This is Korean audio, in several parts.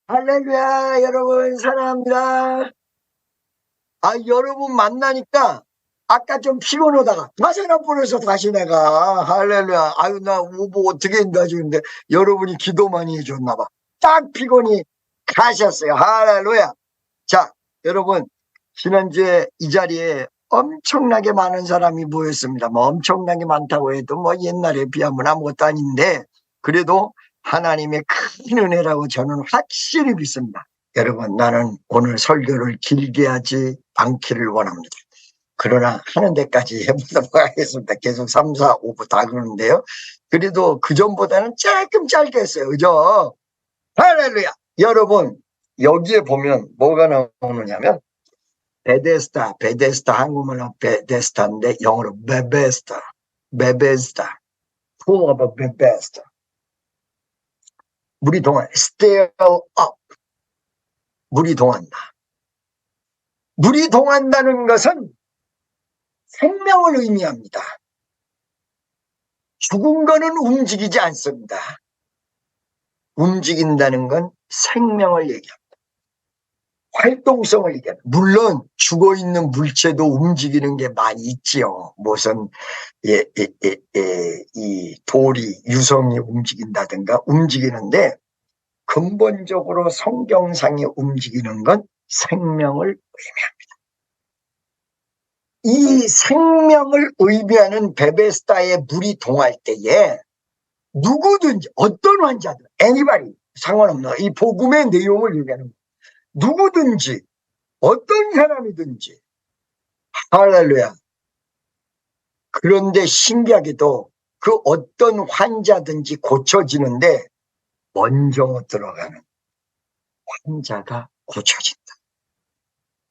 할렐루야, 여러분, 사랑합니다. 여러분 만나니까 아까 좀 피곤하다가 다시 하나 보내서 다시 내가, 할렐루야. 나 뭐 어떻게 했나 지는데 여러분이 기도 많이 해줬나 봐. 딱 피곤이 가셨어요. 할렐루야. 자, 여러분, 지난주에 이 자리에 엄청나게 많은 사람이 모였습니다. 뭐 엄청나게 많다고 해도 뭐 옛날에 비하면 아무것도 아닌데, 그래도 하나님의 큰 은혜라고 저는 확실히 믿습니다. 여러분, 나는 오늘 설교를 길게 하지 않기를 원합니다. 그러나 하는 데까지 해보도록 하겠습니다. 계속 3, 4, 5부 다 그러는데요. 그래도 그전보다는 조금 짧게 했어요. 그죠? 할렐루야! 여러분, 여기에 보면 뭐가 나오느냐면 베데스다, 한국말로 베데스다인데 영어로 베베스다, full of a 베베스다. 물이 동안 stir up, 물이 동한다. 물이 동한다는 것은 생명을 의미합니다. 죽은 거는 움직이지 않습니다. 움직인다는 건 생명을 얘기합니다. 활동성을 얘기합니다. 물론 죽어있는 물체도 움직이는 게 많이 있지요. 무슨 이 돌이 유성이 움직인다든가 움직이는데, 근본적으로 성경상에 움직이는 건 생명을 의미합니다. 이 생명을 의미하는 베베스다의 물이 동할 때에 누구든지, 어떤 환자든, anybody, 상관없나, 이 복음의 내용을 얘기하는 거예요. 누구든지, 어떤 사람이든지, 할렐루야. 그런데 신기하게도 그 어떤 환자든지 고쳐지는데 먼저 들어가는 환자가 고쳐진다.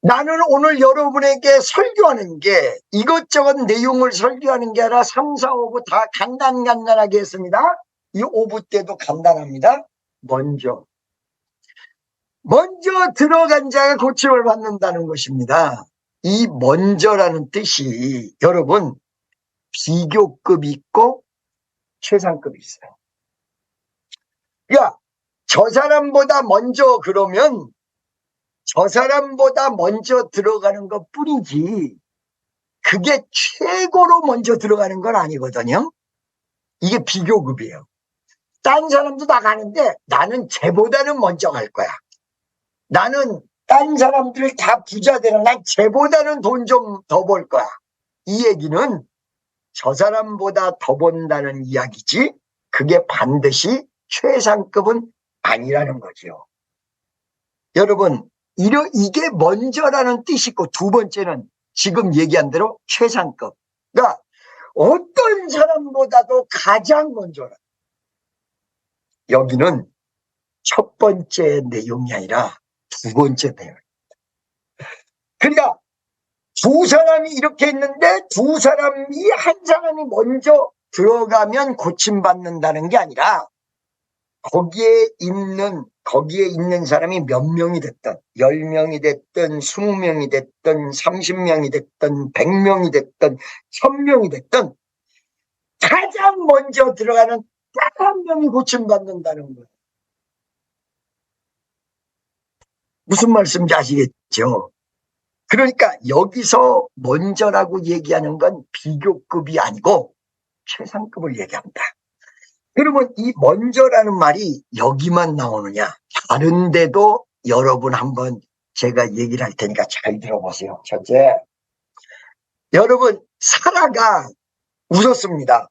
나는 오늘 여러분에게 설교하는 게 이것저것 내용을 설교하는 게 아니라 3, 4, 5부 다 간단하게 했습니다. 이 5부 때도 간단합니다. 먼저 들어간 자가 고침을 받는다는 것입니다. 이 먼저라는 뜻이 여러분 비교급이 있고 최상급이 있어요. 야, 저 사람보다 먼저 그러면 저 사람보다 먼저 들어가는 것 뿐이지 그게 최고로 먼저 들어가는 건 아니거든요. 이게 비교급이에요. 딴 사람도 다 가는데 나는 쟤보다는 먼저 갈 거야. 나는 딴 사람들 다 부자 되는, 난 쟤보다는 돈 좀 더 벌 거야. 이 얘기는 저 사람보다 더 번다는 이야기지 그게 반드시 최상급은 아니라는 거죠. 여러분, 이게 먼저라는 뜻이 있고, 두 번째는 지금 얘기한 대로 최상급. 그러니까 어떤 사람보다도 가장 먼저라. 여기는 첫 번째 내용이 아니라 두 번째 내용입니다. 그러니까 두 사람이 이렇게 있는데 두 사람이 한 사람이 먼저 들어가면 고침받는다는 게 아니라 거기에 있는 사람이 몇 명이 됐든 10명이 됐든 20명이 됐든 30명이 됐든 100명이 됐든 1000명이 됐든 가장 먼저 들어가는 딱 한 명이 고침받는다는 거예요. 무슨 말씀인지 아시겠죠? 그러니까 여기서 먼저라고 얘기하는 건 비교급이 아니고 최상급을 얘기합니다. 그러면 이 먼저라는 말이 여기만 나오느냐? 다른 데도 여러분 한번 제가 얘기를 할 테니까 잘 들어보세요. 첫째, 여러분 사라가 웃었습니다.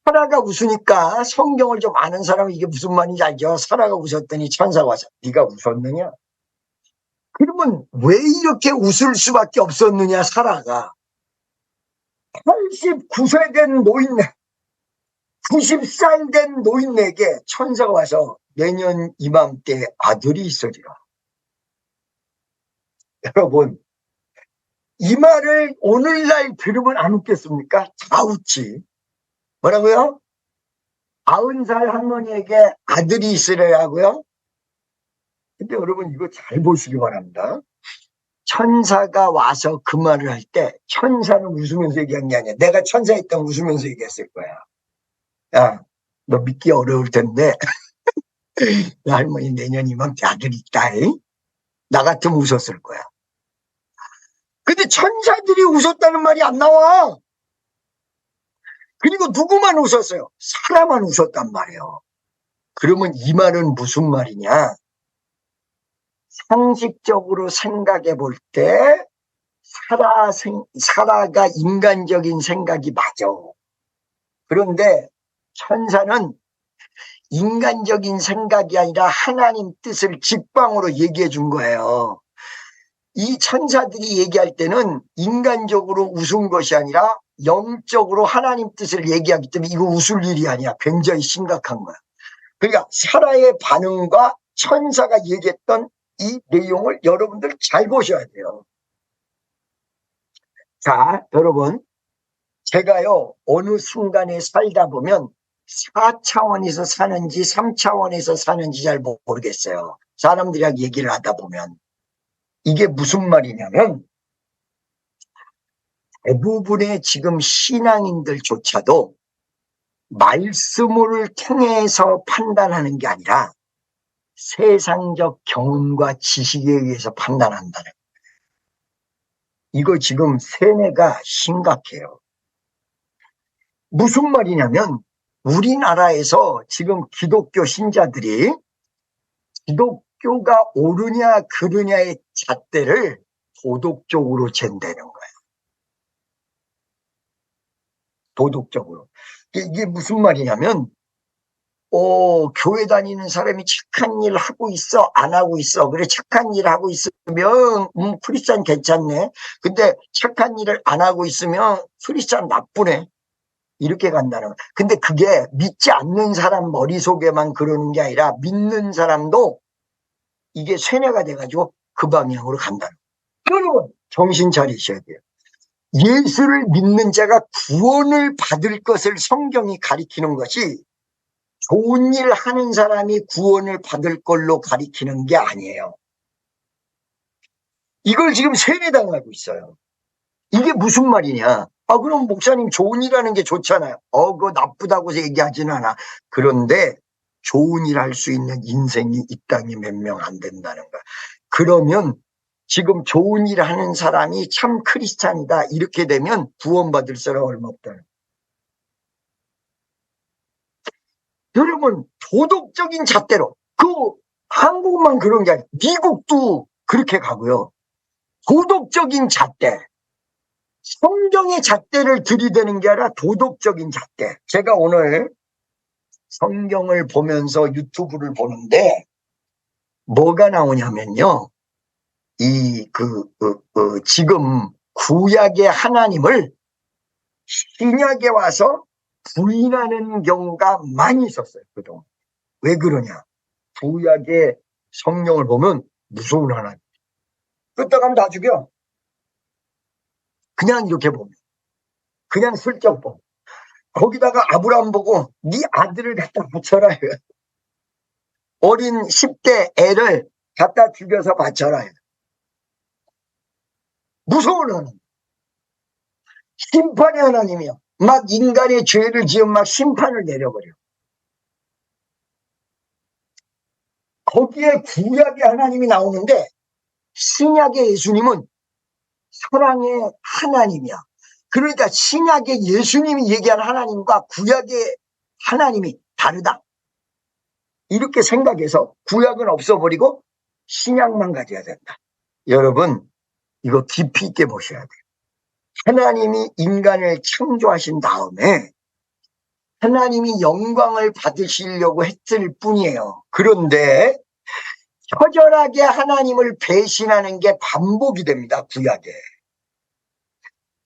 사라가 웃으니까 성경을 좀 아는 사람은 이게 무슨 말인지 알죠? 사라가 웃었더니 천사가 와서 네가 웃었느냐? 그러면 왜 이렇게 웃을 수밖에 없었느냐? 사라가 89세 된 노인네, 90살 된 노인에게 천사가 와서 내년 이맘때 아들이 있으리라. 여러분, 이 말을 오늘날 들으면 안 웃겠습니까? 다 웃지. 뭐라고요? 90살 할머니에게 아들이 있으리라고요? 근데 여러분 이거 잘 보시기 바랍니다. 천사가 와서 그 말을 할 때 천사는 웃으면서 얘기한 게 아니야. 내가 천사였다면 웃으면서 얘기했을 거야. 야, 너 믿기 어려울 텐데 할머니 내년이면 아들 있다. 나 같으면 웃었을 거야. 근데 천사들이 웃었다는 말이 안 나와. 그리고 누구만 웃었어요? 사람만 웃었단 말이에요. 그러면 이 말은 무슨 말이냐? 상식적으로 생각해 볼 때 사라가 인간적인 생각이 맞아. 그런데 천사는 인간적인 생각이 아니라 하나님 뜻을 직방으로 얘기해 준 거예요. 이 천사들이 얘기할 때는 인간적으로 웃은 것이 아니라 영적으로 하나님 뜻을 얘기하기 때문에 이거 웃을 일이 아니야. 굉장히 심각한 거야. 그러니까 사라의 반응과 천사가 얘기했던 이 내용을 여러분들 잘 보셔야 돼요. 자, 여러분, 제가요 어느 순간에 살다 보면 4차원에서 사는지 3차원에서 사는지 잘 모르겠어요. 사람들이랑 얘기를 하다 보면. 이게 무슨 말이냐면 대부분의 지금 신앙인들조차도 말씀을 통해서 판단하는 게 아니라 세상적 경험과 지식에 의해서 판단한다는 거예요. 이거 지금 세뇌가 심각해요. 무슨 말이냐면 우리나라에서 지금 기독교 신자들이 기독교가 옳으냐 그르냐의 잣대를 도덕적으로 잰다는 거예요. 도덕적으로. 이게 무슨 말이냐면 교회 다니는 사람이 착한 일 하고 있어 안 하고 있어. 그래 착한 일 하고 있으면 크리스찬 괜찮네. 근데 착한 일을 안 하고 있으면 크리스찬 나쁘네. 이렇게 간다는 거야. 근데 그게 믿지 않는 사람 머릿속에만 그러는 게 아니라 믿는 사람도 이게 세뇌가 돼가지고 그 방향으로 간다는 거예요. 여러분 정신 차리셔야 돼요. 예수를 믿는 자가 구원을 받을 것을 성경이 가리키는 것이 좋은 일 하는 사람이 구원을 받을 걸로 가리키는 게 아니에요. 이걸 지금 세뇌당하고 있어요. 이게 무슨 말이냐? 그럼 목사님 좋은 일 하는 게 좋잖아요. 그거 나쁘다고 얘기하지는 않아. 그런데 좋은 일 할 수 있는 인생이 이 땅에 몇 명 안 된다는 거야. 그러면 지금 좋은 일 하는 사람이 참 크리스찬이다. 이렇게 되면 구원받을 사람 얼마 없다는 거야. 여러분 도덕적인 잣대로 한국만 그런 게 아니라 미국도 그렇게 가고요. 도덕적인 잣대, 성경의 잣대를 들이대는 게 아니라 도덕적인 잣대. 제가 오늘 성경을 보면서 유튜브를 보는데 뭐가 나오냐면요. 지금 구약의 하나님을 신약에 와서 부인하는 경우가 많이 있었어요. 그동안. 왜 그러냐? 구약의 성경을 보면 무서운 하나님. 끄떡하면 다 죽여. 그냥 이렇게 보면. 그냥 슬쩍 보면. 거기다가 아브라함 보고 네 아들을 갖다 바쳐라. 어린 10대 애를 갖다 죽여서 바쳐라. 무서운 하나님. 심판의 하나님이요. 막 인간의 죄를 지은 막 심판을 내려버려. 거기에 구약의 하나님이 나오는데 신약의 예수님은 사랑의 하나님이야. 그러니까 신약의 예수님이 얘기하는 하나님과 구약의 하나님이 다르다. 이렇게 생각해서 구약은 없어버리고 신약만 가져야 된다. 여러분 이거 깊이 있게 보셔야 돼요. 하나님이 인간을 창조하신 다음에 하나님이 영광을 받으시려고 했을 뿐이에요. 그런데 처절하게 하나님을 배신하는 게 반복이 됩니다. 구약에.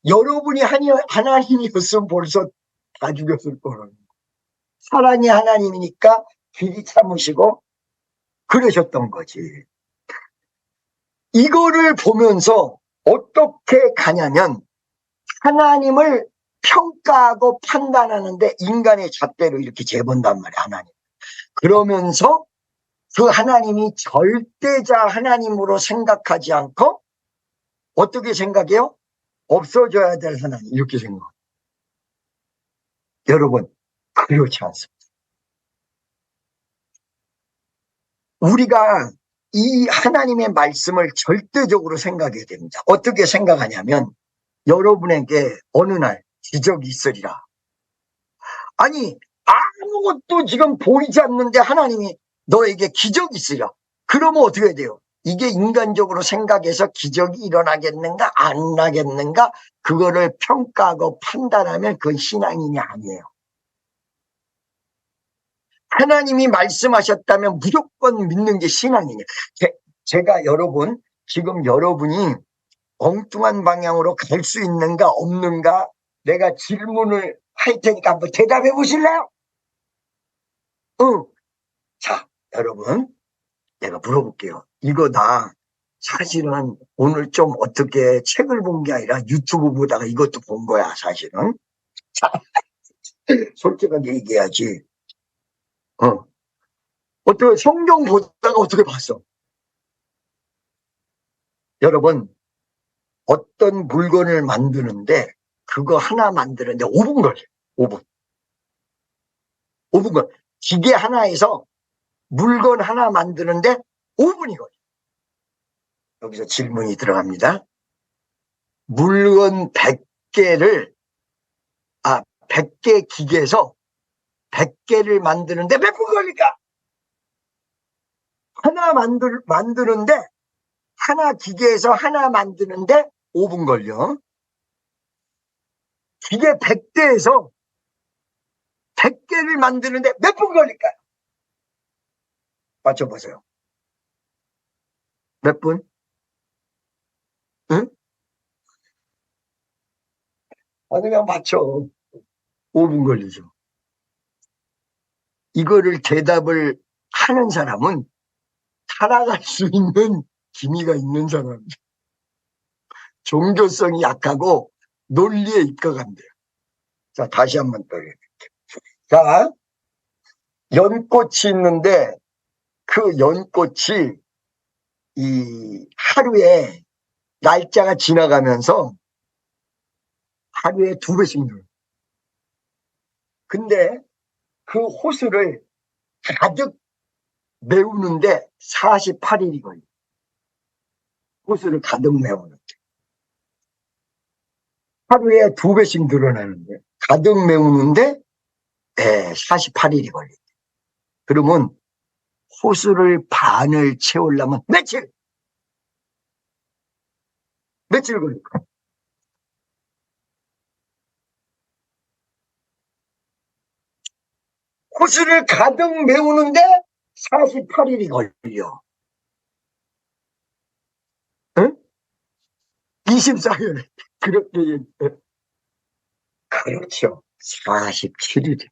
여러분이 하나님이었으면 벌써 다 죽였을 거라고. 사랑이 하나님이니까 길이 참으시고 그러셨던 거지. 이거를 보면서 어떻게 가냐면 하나님을 평가하고 판단하는데 인간의 잣대로 이렇게 재본단 말이야. 하나님. 그러면서 그 하나님이 절대자 하나님으로 생각하지 않고 어떻게 생각해요? 없어져야 될 하나님 이렇게 생각해요. 여러분 그렇지 않습니다. 우리가 이 하나님의 말씀을 절대적으로 생각해야 됩니다. 어떻게 생각하냐면 여러분에게 어느 날 기적이 있으리라. 아니 아무것도 지금 보이지 않는데 하나님이 너에게 기적이 있으리라. 그러면 어떻게 돼요? 이게 인간적으로 생각해서 기적이 일어나겠는가 안 나겠는가 그거를 평가하고 판단하면 그건 신앙인이 아니에요. 하나님이 말씀하셨다면 무조건 믿는 게 신앙이에요. 제가 여러분 지금 여러분이 엉뚱한 방향으로 갈 수 있는가 없는가 내가 질문을 할 테니까 한번 대답해 보실래요? 자, 여러분 내가 물어볼게요. 이거 나 사실은 오늘 좀 어떻게 책을 본 게 아니라 유튜브 보다가 이것도 본 거야 사실은. 자, 솔직하게 얘기해야지. 어떻게 성경 보다가 어떻게 봤어? 여러분 어떤 물건을 만드는데 그거 하나 만드는데 5분 걸려요. 5분. 5분 걸. 기계 하나에서 물건 하나 만드는데 5분이 걸려요. 여기서 질문이 들어갑니다. 물건 100개 기계에서 100개를 만드는데 몇 분 걸릴까? 하나 기계에서 하나 만드는데 5분 걸려. 기계 100대에서 100개를 만드는데 몇 분 걸릴까요? 맞춰보세요. 몇 분? 응? 그냥 맞춰. 5분 걸리죠. 이거를 대답을 하는 사람은 살아갈 수 있는 기미가 있는 사람이죠. 종교성이 약하고 논리에 입각한대요. 자, 다시 한번 또 얘기할게요. 자, 연꽃이 있는데 그 연꽃이 이 하루에 날짜가 지나가면서 하루에 2배씩 늘어요. 근데 그 호수를 가득 메우는데 48일이 걸려요. 호수를 가득 메우는데. 하루에 2배씩 늘어나는데 가득 메우는데 48일이 걸려요. 그러면 호수를 반을 채우려면 며칠 걸릴까? 호수를 가득 메우는데 48일이 걸려. 응? 24일. 그렇게 얘기해. 그렇죠. 47일.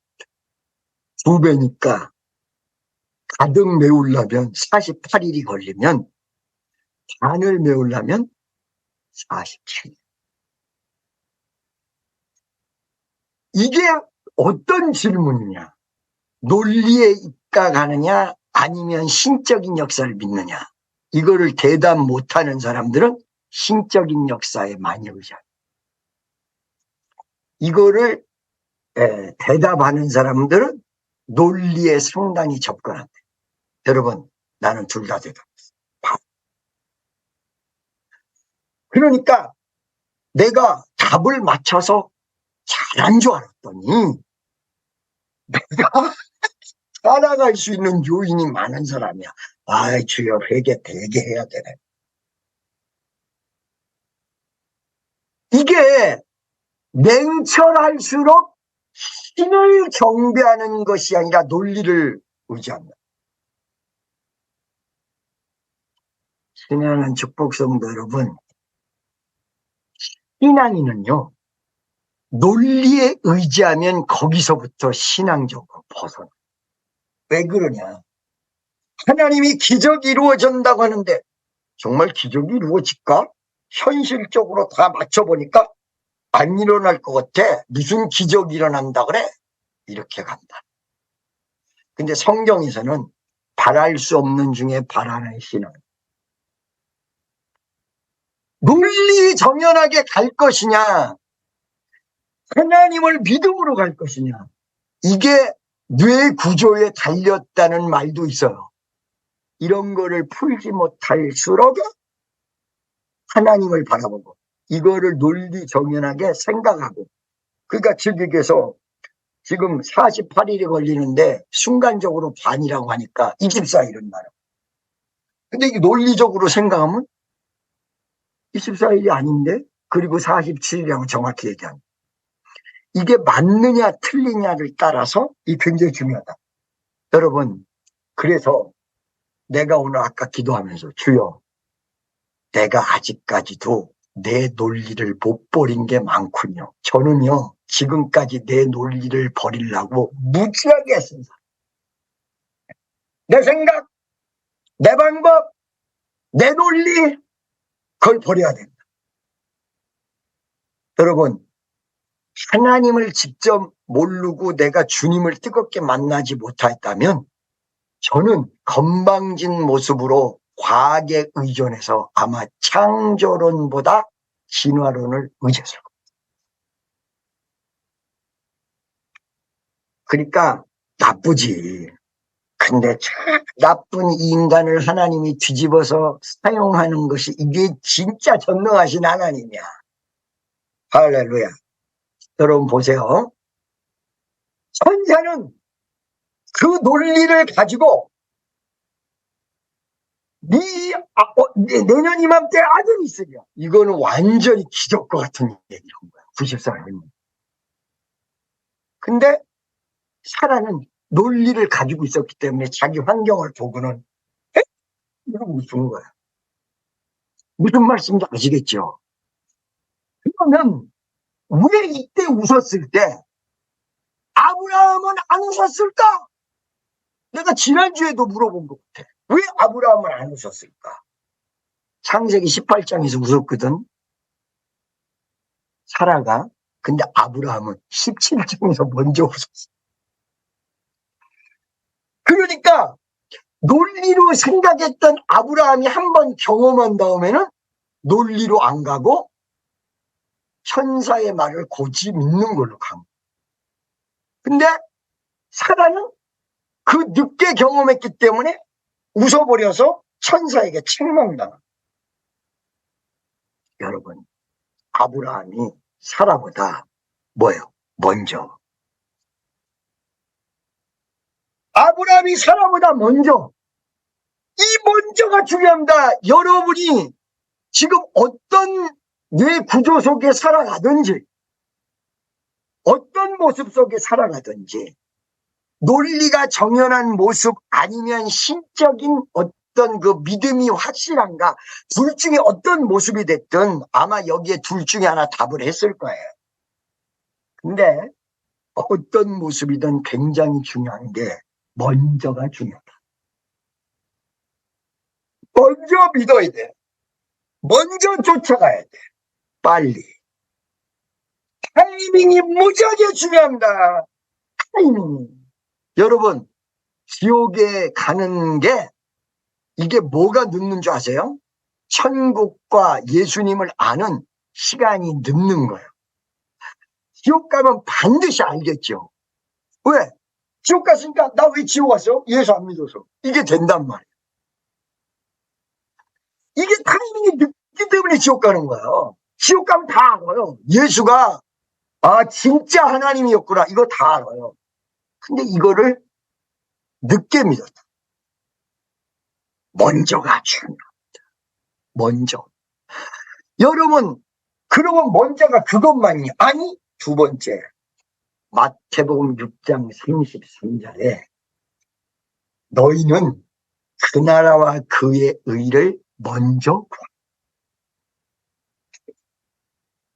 2배니까 가득 메우려면 48일이 걸리면 반을 메우려면 47일. 이게 어떤 질문이냐? 논리에 입각하느냐 아니면 신적인 역사를 믿느냐? 이거를 대답 못하는 사람들은 신적인 역사에 많이 의지해요. 이거를 대답하는 사람들은 논리에 상당히 접근한대. 여러분 나는 둘 다 대답했어. 그러니까 내가 답을 맞춰서 잘한 줄 알았더니 내가 살아갈 수 있는 요인이 많은 사람이야. 아이 주여 회개 되게 해야 되네. 이게 냉철할수록 신을 경배하는 것이 아니라 논리를 의지한다. 신앙하는 축복성도 여러분, 신앙인은요 논리에 의지하면 거기서부터 신앙적으로 벗어나. 왜 그러냐? 하나님이 기적이 이루어진다고 하는데 정말 기적이 이루어질까? 현실적으로 다 맞춰보니까 안 일어날 것 같아. 무슨 기적이 일어난다 그래? 이렇게 간다. 근데 성경에서는 바랄 수 없는 중에 바라는 신앙. 논리 정연하게 갈 것이냐, 하나님을 믿음으로 갈 것이냐. 이게 뇌 구조에 달렸다는 말도 있어요. 이런 거를 풀지 못할수록 하나님을 바라보고 이거를 논리정연하게 생각하고, 그러니까 즉 얘기해서 지금 48일이 걸리는데 순간적으로 반이라고 하니까 24일은 말이야. 근데 이게 논리적으로 생각하면 24일이 아닌데, 그리고 47일이라고 정확히 얘기하는, 이게 맞느냐 틀리냐를 따라서 이 굉장히 중요하다. 여러분, 그래서 내가 오늘 아까 기도하면서 주여, 내가 아직까지도 내 논리를 못 버린 게 많군요. 저는요, 지금까지 내 논리를 버리려고 무지하게 했습니다. 내 생각, 내 방법, 내 논리, 그걸 버려야 됩니다. 여러분, 하나님을 직접 모르고 내가 주님을 뜨겁게 만나지 못했다면 저는 건방진 모습으로 과학에 의존해서 아마 창조론보다 진화론을 의지했을 겁니다. 그러니까 나쁘지. 근데 참 나쁜 이 인간을 하나님이 뒤집어서 사용하는 것이 이게 진짜 전능하신 하나님이야. 할렐루야. 여러분 보세요. 천사는 그 논리를 가지고 내년 이맘때 아들이 있으랴. 이거는 완전히 기적과 같은 얘기한 거야. 94년. 근데 사라는 논리를 가지고 있었기 때문에 자기 환경을 보고는 이러고 웃은 거야. 무슨 말씀인지 아시겠죠? 그러면 왜 이때 웃었을 때 아브라함은 안 웃었을까? 내가 지난주에도 물어본 것 같아. 왜 아브라함은 안 웃었을까? 창세기 18장에서 웃었거든, 사라가. 근데 아브라함은 17장에서 먼저 웃었어. 그러니까 논리로 생각했던 아브라함이 한번 경험한 다음에는 논리로 안 가고 천사의 말을 고지 믿는 걸로 간 거야. 근데 사라는 그 늦게 경험했기 때문에 웃어버려서 천사에게 책망당한. 여러분, 아브라함이 사라보다 뭐예요? 먼저. 아브라함이 사라보다 먼저. 이 먼저가 중요합니다. 여러분이 지금 어떤 뇌 구조 속에 살아가든지, 어떤 모습 속에 살아가든지, 논리가 정연한 모습 아니면 신적인 어떤 그 믿음이 확실한가, 둘 중에 어떤 모습이 됐든 아마 여기에 둘 중에 하나 답을 했을 거예요. 근데 어떤 모습이든 굉장히 중요한 게 먼저가 중요하다. 먼저 믿어야 돼. 먼저 쫓아가야 돼. 빨리. 타이밍이 무지하게 중요합니다. 타이밍이. 여러분, 지옥에 가는 게 이게 뭐가 늦는 줄 아세요? 천국과 예수님을 아는 시간이 늦는 거예요. 지옥 가면 반드시 알겠죠. 왜? 지옥 갔으니까 나 왜 지옥 왔어? 예수 안 믿어서. 이게 된단 말이에요. 이게 타이밍이 늦기 때문에 지옥 가는 거예요. 지옥 가면 다 알아요. 예수가 진짜 하나님이었구나. 이거 다 알아요. 근데 이거를 늦게 믿었다. 먼저가 중요합니다. 먼저. 여러분, 그러면 먼저가 그것만이 아니, 두 번째. 마태복음 6장 33절에 너희는 그 나라와 그의 의를 먼저 구하라.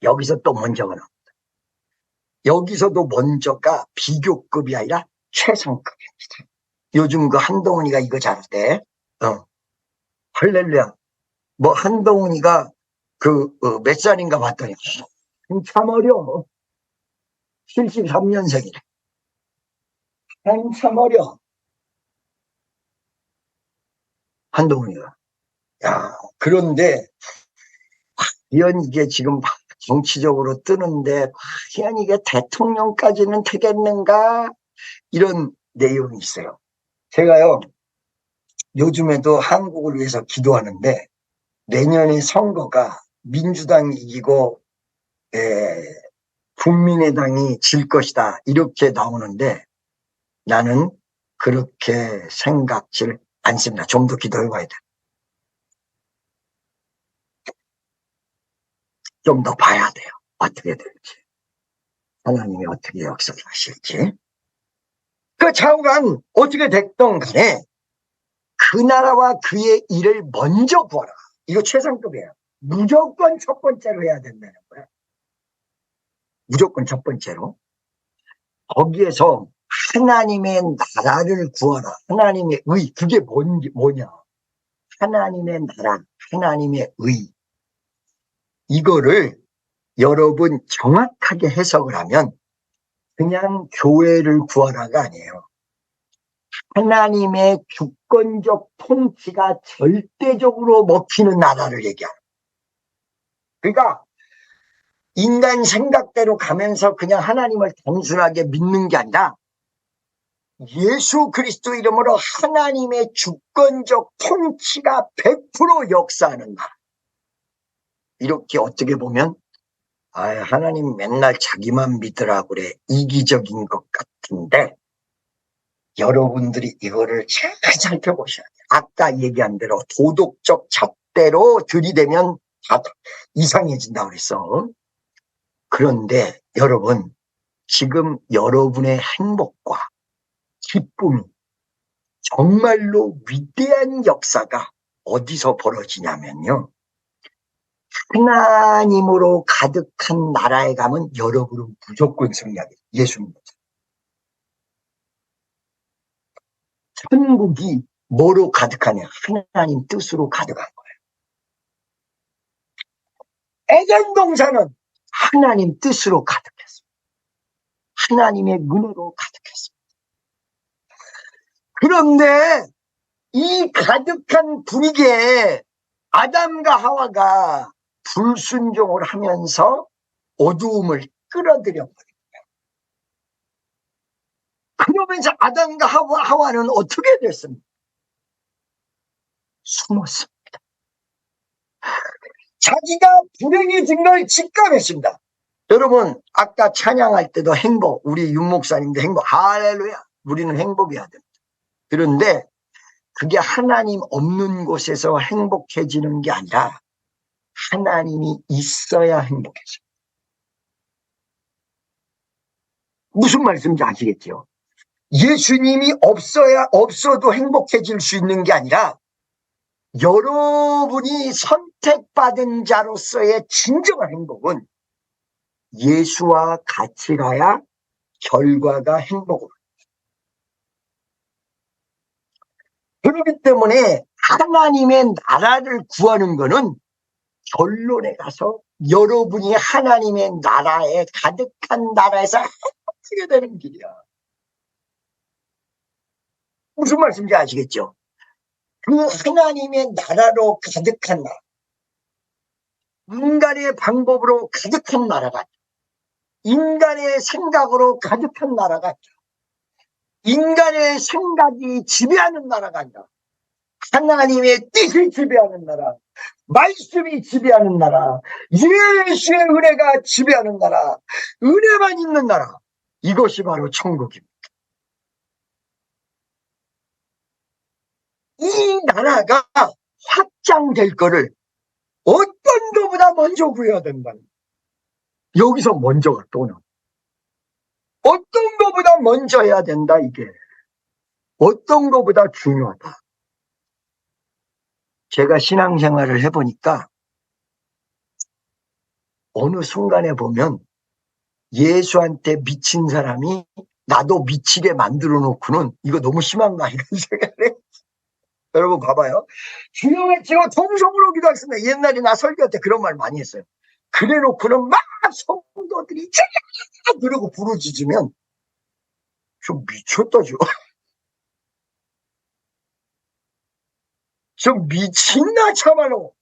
여기서 또 먼저가 나옵니다. 여기서도 먼저가 비교급이 아니라 최상급입니다. 요즘 그 한동훈이가 이거 잘할 때, 할렐루야. 뭐 한동훈이가 몇 살인가 봤더니 한참 어려. 73년생이래. 한참 어려. 한동훈이가. 야, 그런데 과연 이게 지금 정치적으로 뜨는데 과연 이게 대통령까지는 되겠는가? 이런 내용이 있어요. 제가요, 요즘에도 한국을 위해서 기도하는데 내년에 선거가 민주당이 이기고 국민의당이 질 것이다 이렇게 나오는데 나는 그렇게 생각질 않습니다. 좀 더 기도해봐야 돼. 좀 더 봐야 돼요. 어떻게 될지. 하나님이 어떻게 역사를 하실지. 그 좌우간 어떻게 됐던 간에 그 나라와 그의 일을 먼저 구하라. 이거 최상급이에요. 무조건 첫 번째로 해야 된다는 거야. 무조건 첫 번째로. 거기에서 하나님의 나라를 구하라. 하나님의 의. 그게 뭐냐. 하나님의 나라, 하나님의 의. 이거를 여러분 정확하게 해석을 하면 그냥 교회를 구하라가 아니에요. 하나님의 주권적 통치가 절대적으로 먹히는 나라를 얘기하는. 그러니까 인간 생각대로 가면서 그냥 하나님을 단순하게 믿는 게 아니라 예수 그리스도 이름으로 하나님의 주권적 통치가 100% 역사하는 나라. 이렇게 어떻게 보면 하나님 맨날 자기만 믿으라고 그래. 이기적인 것 같은데 여러분들이 이거를 잘 살펴보셔야 돼요. 아까 얘기한 대로 도덕적 잣대로 들이대면 다 이상해진다고 그랬어. 그런데 여러분 지금 여러분의 행복과 기쁨이 정말로 위대한 역사가 어디서 벌어지냐면요. 하나님으로 가득한 나라에 가면 여러분은 무조건 승리하게 돼요. 예수님. 천국이 뭐로 가득하냐? 하나님 뜻으로 가득한 거예요. 에덴 동산은 하나님 뜻으로 가득했습니다. 하나님의 은혜로 가득했습니다. 그런데 이 가득한 분위기에 아담과 하와가 불순종을 하면서 어두움을 끌어들여 버립니다. 그러면서 아담과 하와는 어떻게 됐습니까? 숨었습니다. 자기가 불행해진 걸 직감했습니다. 여러분 아까 찬양할 때도 행복, 우리 윤 목사님도 행복, 할렐루야, 우리는 행복해야 됩니다. 그런데 그게 하나님 없는 곳에서 행복해지는 게 아니라 하나님이 있어야 행복해져요. 무슨 말씀인지 아시겠죠? 예수님이 없어도 행복해질 수 있는 게 아니라 여러분이 선택받은 자로서의 진정한 행복은 예수와 같이 가야 결과가 행복으로. 그렇기 때문에 하나님의 나라를 구하는 것은 결론에 가서 여러분이 하나님의 나라에 가득한 나라에서 행복하게 되는 길이야. 무슨 말씀인지 아시겠죠? 그 하나님의 나라로 가득한 나라, 인간의 방법으로 가득한 나라가 아니라 인간의 생각으로 가득한 나라가 아니라 인간의 생각이 지배하는 나라가 아니라 하나님의 뜻이 지배하는 나라, 말씀이 지배하는 나라, 예수의 은혜가 지배하는 나라, 은혜만 있는 나라, 이것이 바로 천국입니다. 이 나라가 확장될 거를 어떤 것보다 먼저 구해야 된다는 거예요. 여기서 먼저가 또 나와요. 어떤 것보다 먼저 해야 된다, 이게. 어떤 것보다 중요하다. 제가 신앙생활을 해보니까 어느 순간에 보면 예수한테 미친 사람이 나도 미치게 만들어 놓고는 이거 너무 심한 거 아닌가 생각해. 여러분 봐봐요. 주여 외치고 통성으로 기도하겠습니다. 옛날에 나 설교할 때 그런 말 많이 했어요. 그래 놓고는 막 성도들이 쫙 그러고 부르짖으면 좀 미쳤다 좀 미친나 참말로.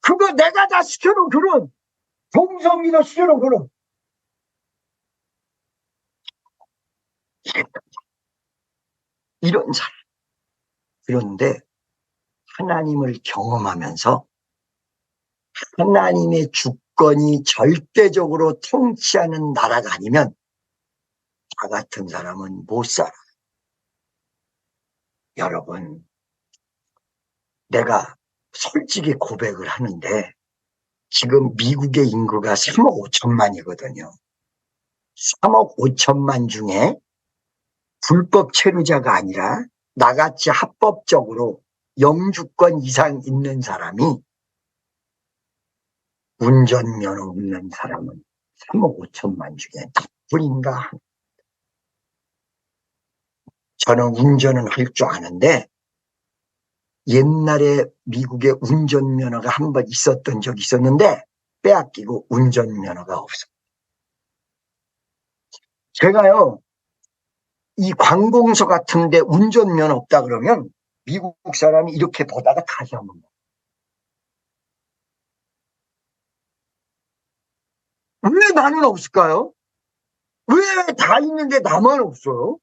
그거 내가 다 시켜놓은 그런 동성이도 시켜놓은 그런 이런 사람. 그런데 하나님을 경험하면서 하나님의 주권이 절대적으로 통치하는 나라가 아니면 나 같은 사람은 못 살아. 여러분, 내가 솔직히 고백을 하는데 지금 미국의 인구가 3억 5천만이거든요. 3억 5천만 중에 불법 체류자가 아니라 나같이 합법적으로 영주권 이상 있는 사람이 운전면허 없는 사람은 3억 5천만 중에 나뿐인가? 저는 운전은 할 줄 아는데 옛날에 미국에 운전면허가 한 번 있었던 적이 있었는데 빼앗기고 운전면허가 없어요. 제가요, 이 관공서 같은데 운전면허 없다 그러면 미국 사람이 이렇게 보다가 다시 한번 봐. 왜 나는 없을까요? 왜 다 있는데 나만 없어요?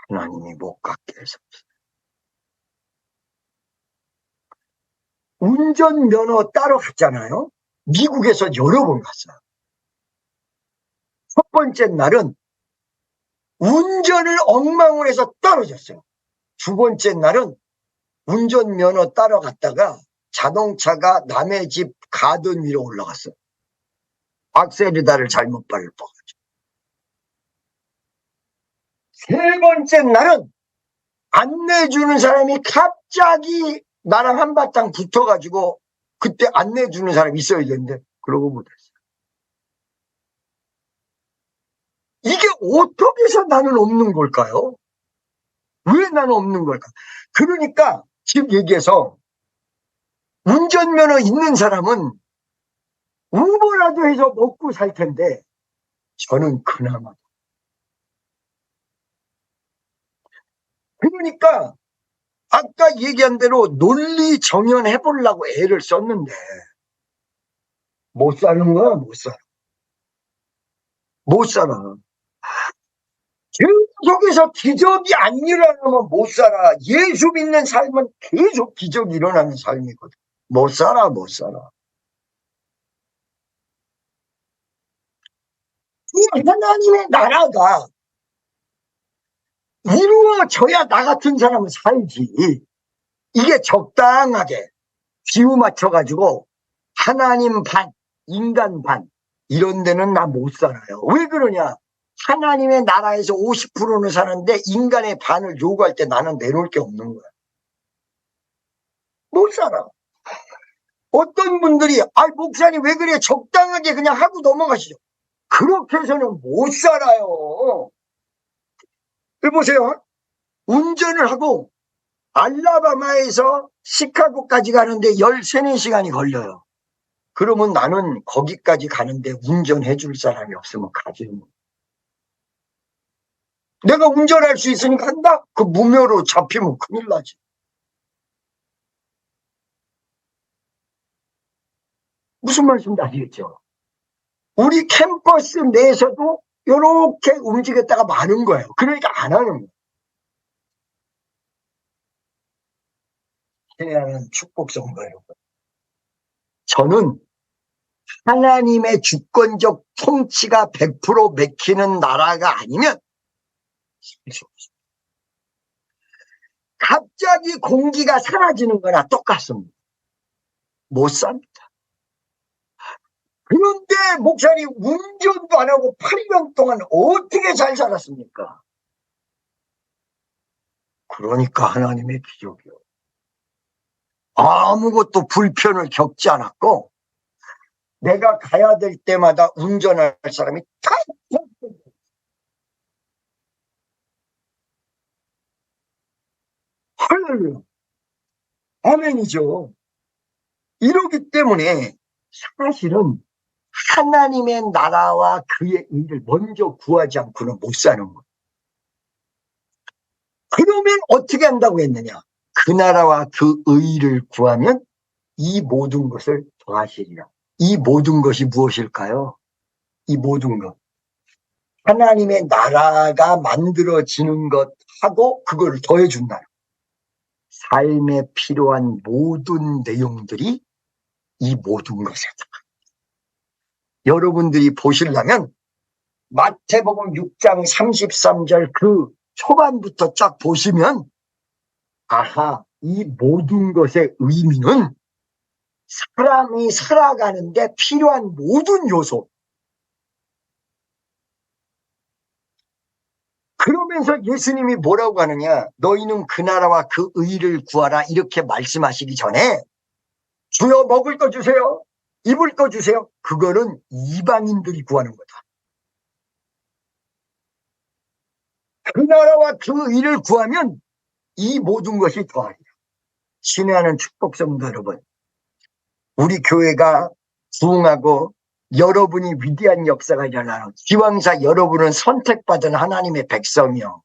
하나님이 못 갖게 해서. 운전면허 따러 갔잖아요. 미국에서 여러 번 갔어요. 첫 번째 날은 운전을 엉망으로 해서 떨어졌어요. 두 번째 날은 운전면허 따러 갔다가 자동차가 남의 집 가든 위로 올라갔어요. 악셀리다를 잘못 밟아가지고. 세 번째 날은 안내주는 사람이 갑자기 나랑 한바탕 붙어가지고 그때 안내주는 사람이 있어야 되는데 그러고 못했어요. 이게 어떻게 해서 나는 없는 걸까요? 왜 나는 없는 걸까? 그러니까 지금 얘기해서 운전면허 있는 사람은 우버라도 해서 먹고 살 텐데 저는 그나마. 그러니까 아까 얘기한 대로 논리 정연해 보려고 애를 썼는데 못 사는 거야. 못 살아. 못 살아. 계속해서 기적이 안 일어나면 못 살아. 예수 믿는 삶은 계속 기적이 일어나는 삶이거든. 못 살아, 못 살아. 이 하나님의 나라가 이루어져야 나 같은 사람은 살지. 이게 적당하게 비유 맞춰가지고 하나님 반, 인간 반 이런 데는 나 못 살아요. 왜 그러냐? 하나님의 나라에서 50%는 사는데 인간의 반을 요구할 때 나는 내놓을 게 없는 거야. 못 살아. 어떤 분들이 목사님 왜 그래? 적당하게 그냥 하고 넘어가시죠. 그렇게 해서는 못 살아요. 여보세요. 운전을 하고 알라바마에서 시카고까지 가는데 13, 4시간이 걸려요. 그러면 나는 거기까지 가는데 운전해 줄 사람이 없으면 가지. 내가 운전할 수 있으니까 한다? 그 무묘로 잡히면 큰일 나지. 무슨 말씀인지 아시겠죠? 우리 캠퍼스 내에서도 이렇게 움직였다가 마는 거예요. 그러니까 안 하는 거예요. 해야하는 축복 선거예요. 저는 하나님의 주권적 통치가 100% 맥히는 나라가 아니면 갑자기 공기가 사라지는 거나 똑같습니다. 못 삽니다. 그런데 목사님 운전도 안 하고 8년 동안 어떻게 잘 살았습니까? 그러니까 하나님의 기적이요. 아무것도 불편을 겪지 않았고 내가 가야 될 때마다 운전할 사람이 다 할렐루야. 아멘이죠. 이러기 때문에 사실은 하나님의 나라와 그의 일을 먼저 구하지 않고는 못 사는 거예요. 그러면 어떻게 한다고 했느냐? 그 나라와 그 의를 구하면 이 모든 것을 더하시리라. 이 모든 것이 무엇일까요? 이 모든 것. 하나님의 나라가 만들어지는 것하고 그걸 더해준다. 삶에 필요한 모든 내용들이 이 모든 것이다. 여러분들이 보시려면 마태복음 6장 33절 그 초반부터 쫙 보시면 아하, 이 모든 것의 의미는 사람이 살아가는데 필요한 모든 요소. 그러면서 예수님이 뭐라고 하느냐? 너희는 그 나라와 그 의를 구하라 이렇게 말씀하시기 전에 주여 먹을 거 주세요. 입을 거 주세요. 그거는 이방인들이 구하는 거다. 그 나라와 그 의를 구하면 이 모든 것이 더하리라. 신의 하는 축복 성도 여러분, 우리 교회가 부흥하고 여러분이 위대한 역사가 일어나는 기왕사 여러분은 선택받은 하나님의 백성이요.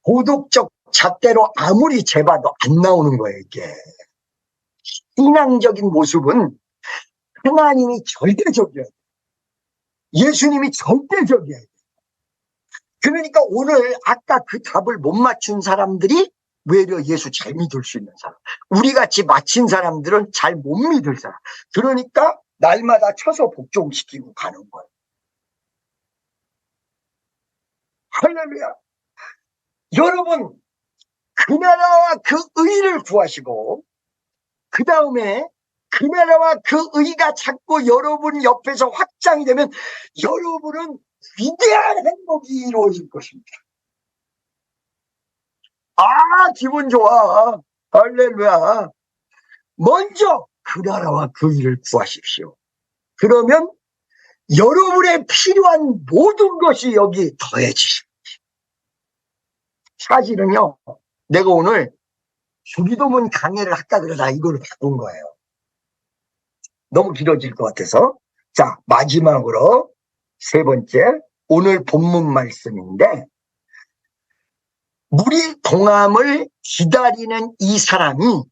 도덕적 잣대로 아무리 재봐도 안 나오는 거예요, 이게. 신앙적인 모습은 하나님이 절대적이어야 돼. 예수님이 절대적이어야 돼. 그러니까 오늘 아까 그 답을 못 맞춘 사람들이 외려 예수 잘 믿을 수 있는 사람. 우리같이 맞힌 사람들은 잘 못 믿을 사람. 그러니까 날마다 쳐서 복종시키고 가는 거예요. 할렐루야. 여러분, 그 나라와 그 의를 구하시고 그 다음에 그 나라와 그 의가 자꾸 여러분 옆에서 확장이 되면 여러분은 위대한 행복이 이루어질 것입니다. 아, 기분 좋아. 할렐루야. 먼저 그 나라와 그 의를 구하십시오. 그러면 여러분의 필요한 모든 것이 여기 더해지십니다. 사실은요, 내가 오늘 주기도문 강해를 할까 그러다 이걸 바꾼 거예요. 너무 길어질 것 같아서. 자, 마지막으로 세 번째, 오늘 본문 말씀인데, 물이 동함을 기다리는 이 사람이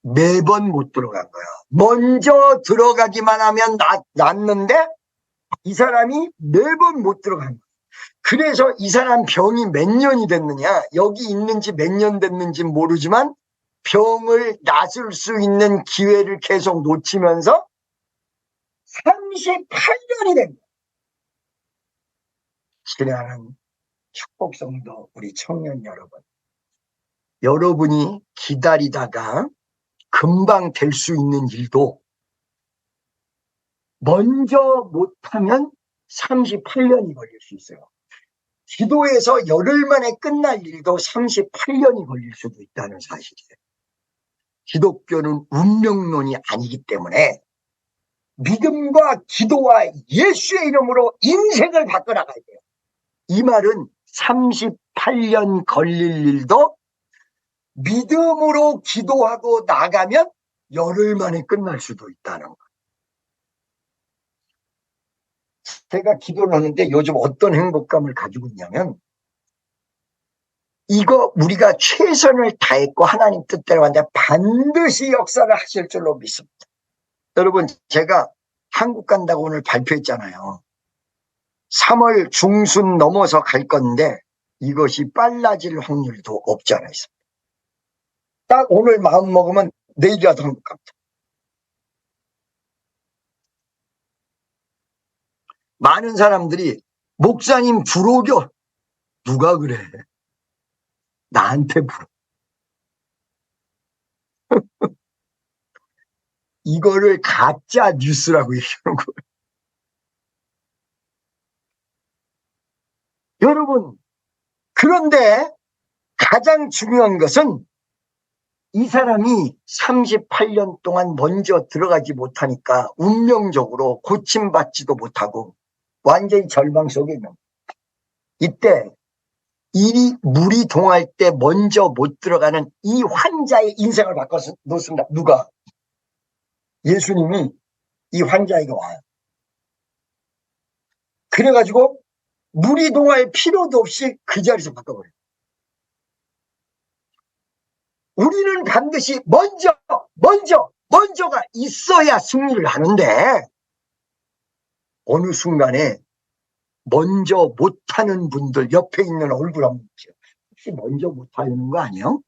매번 못 들어간 거야. 먼저 들어가기만 하면 낫는데 이 사람이 매번 못 들어간 거야. 그래서 이 사람 병이 몇 년이 됐느냐, 여기 있는지 몇 년 됐는지 모르지만 병을 낫을 수 있는 기회를 계속 놓치면서 38년이 된 거야. 신뢰하는 축복성도 우리 청년 여러분, 여러분이 기다리다가 금방 될 수 있는 일도 먼저 못하면 38년이 걸릴 수 있어요. 기도에서 열흘 만에 끝날 일도 38년이 걸릴 수도 있다는 사실이에요. 기독교는 운명론이 아니기 때문에 믿음과 기도와 예수의 이름으로 인생을 바꿔나가야 돼요. 이 말은 38년 걸릴 일도 믿음으로 기도하고 나가면 열흘 만에 끝날 수도 있다는 거예요. 제가 기도를 하는데 요즘 어떤 행복감을 가지고 있냐면, 이거 우리가 최선을 다했고 하나님 뜻대로 하는데 반드시 역사를 하실 줄로 믿습니다. 여러분, 제가 한국 간다고 오늘 발표했잖아요. 3월 중순 넘어서 갈 건데 이것이 빨라질 확률도 없지 않아 있습니다. 딱 오늘 마음 먹으면 내일이라도 한국 갑니다. 많은 사람들이 목사님 불호교, 누가 그래? 나한테 물어. 이거를 가짜 뉴스라고 얘기하는 거예요. 여러분, 그런데 가장 중요한 것은 이 사람이 38년 동안 먼저 들어가지 못하니까 운명적으로 고침받지도 못하고 완전히 절망 속에 있는 거예요. 이때 물이 동할 때 먼저 못 들어가는 이 환자의 인생을 바꿔서 놓습니다. 누가? 예수님이 이 환자에게 와요. 그래가지고 물이 동할 필요도 없이 그 자리에서 바꿔버려요. 우리는 반드시 먼저가 있어야 승리를 하는데 어느 순간에 먼저 못하는 분들 옆에 있는 얼굴 한번 보세요. 혹시 먼저 못하는 거 아니에요?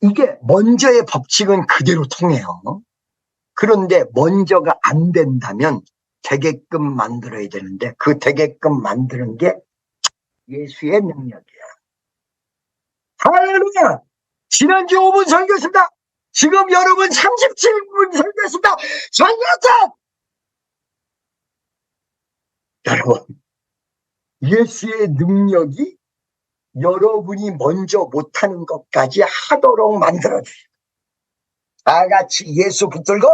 이게 먼저의 법칙은 그대로 통해요. 그런데 먼저가 안 된다면 되게끔 만들어야 되는데 그 되게끔 만드는 게 예수의 능력이야. 할렐루야! 지난주 5분 설교했습니다. 지금 여러분 37분 설교했습니다. 설교했다! 여러분, 예수의 능력이 여러분이 먼저 못하는 것까지 하도록 만들어주세요. 다 같이 예수 붙들고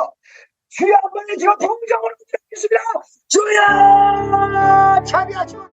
주여 한번 해주고 동정으로 드리겠습니다. 주여! 자비하시고